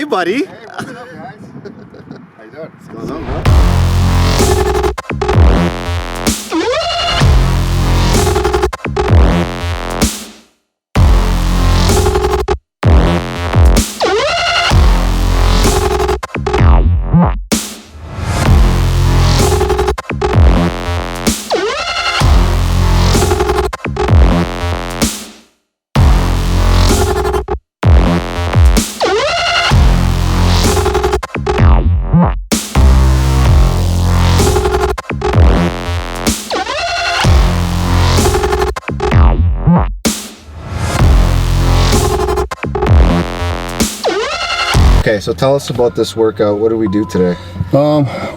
Hey, buddy. Hey, what's up, guys? How you doing? What's going on, bro? Okay, so tell us about this workout. What do we do today?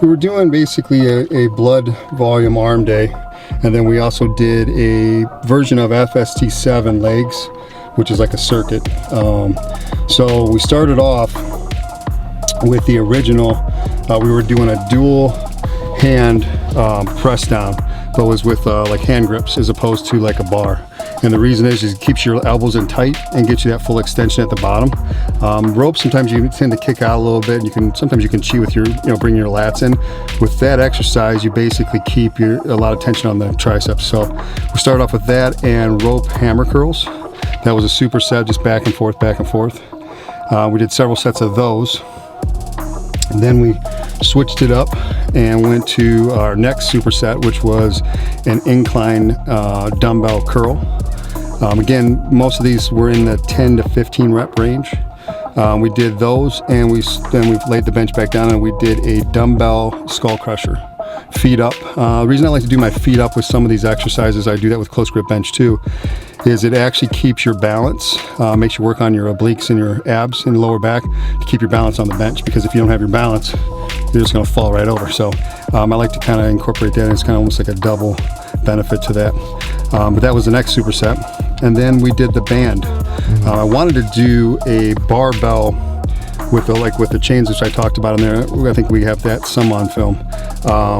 We were doing basically a blood volume arm day, and then we also did a version of FST7 legs, which is like a circuit. So we started off with the original. We were doing a dual hand press down, but was with like hand grips as opposed to like a bar. And the reason is it keeps your elbows in tight and gets you that full extension at the bottom. Rope, sometimes you tend to kick out a little bit. Sometimes you can cheat with your, bring your lats in. With that exercise, you basically keep a lot of tension on the triceps. So we started off with that and rope hammer curls. That was a superset, just back and forth, back and forth. We did several sets of those. And then we switched it up and went to our next superset, which was an incline dumbbell curl. Again, most of these were in the 10 to 15 rep range. We did those, and then we laid the bench back down and we did a dumbbell skull crusher. Feet up. The reason I like to do my feet up with some of these exercises, I do that with close grip bench too, is it actually keeps your balance, makes you work on your obliques and your abs and lower back to keep your balance on the bench, because if you don't have your balance, you're just going to fall right over. So I like to kind of incorporate that. It's kind of almost like a double benefit to that. But that was the next superset. And then we did the band. I wanted to do a barbell with the chains, which I talked about in there. I think we have that some on film,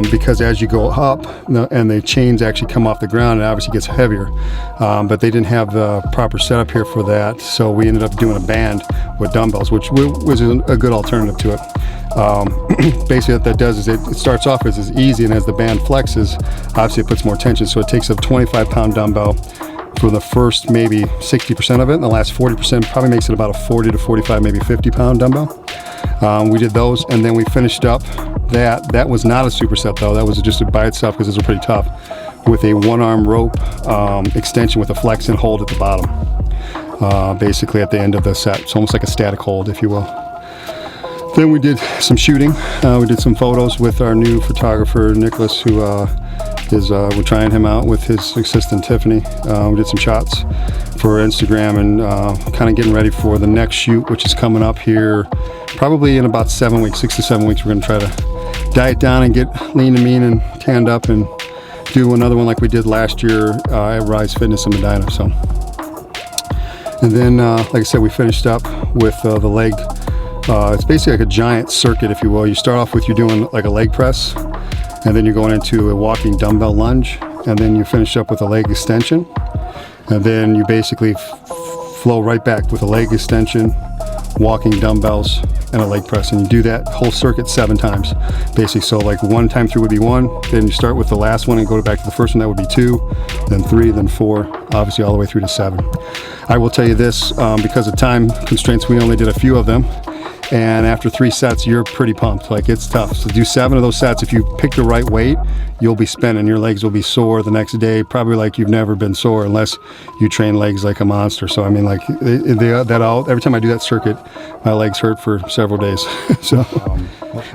because as you go up and the chains actually come off the ground, it obviously gets heavier, but they didn't have the proper setup here for that, so we ended up doing a band with dumbbells, which was a good alternative to it. Basically what that does is it starts off as easy, and as the band flexes, obviously it puts more tension, so it takes a 25-pound dumbbell for the first maybe 60% of it, and the last 40% probably makes it about a 40 to 45, maybe 50-pound dumbbell. We did those, and then we finished up that was not a superset though, that was just by itself because those are pretty tough, with a one-arm rope extension with a flex and hold at the bottom, basically at the end of the set. It's almost like a static hold, if you will. Then we did some shooting. We did some photos with our new photographer Nicholas, who we're trying him out with his assistant Tiffany. We did some shots for Instagram, and kind of getting ready for the next shoot, which is coming up here probably in about 7 weeks, 6 to 7 weeks. We're going to try to diet down and get lean and mean and tanned up, and do another one like we did last year at Rise Fitness in Medina. So, and then like I said, we finished up with the leg. It's basically like a giant circuit, if you will. You start off with, you're doing like a leg press, and then you're going into a walking dumbbell lunge, and then you finish up with a leg extension, and then you basically flow right back with a leg extension, walking dumbbells, and a leg press, and you do that whole circuit 7 times basically. So like one time through would be 1, then you start with the last one and go back to the first one, that would be 2, then 3, then 4, obviously all the way through to 7. I will tell you this, because of time constraints, we only did a few of them, and after 3 sets you're pretty pumped. Like, it's tough. So do 7 of those sets. If you pick the right weight, you'll be spinning. Your legs will be sore the next day, probably like you've never been sore, unless you train legs like a monster. So I mean, like every time I do that circuit, my legs hurt for several days. So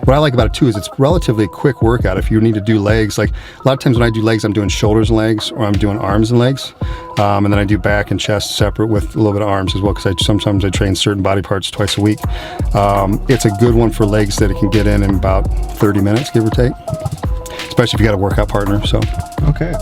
what I like about it too is it's relatively quick workout. If you need to do legs, like a lot of times when I do legs, I'm doing shoulders and legs, or I'm doing arms and legs, and then I do back and chest separate with a little bit of arms as well, because sometimes I train certain body parts twice a week. It's a good one for legs that it can get in about 30 minutes, give or take, especially if you got a workout partner. So okay.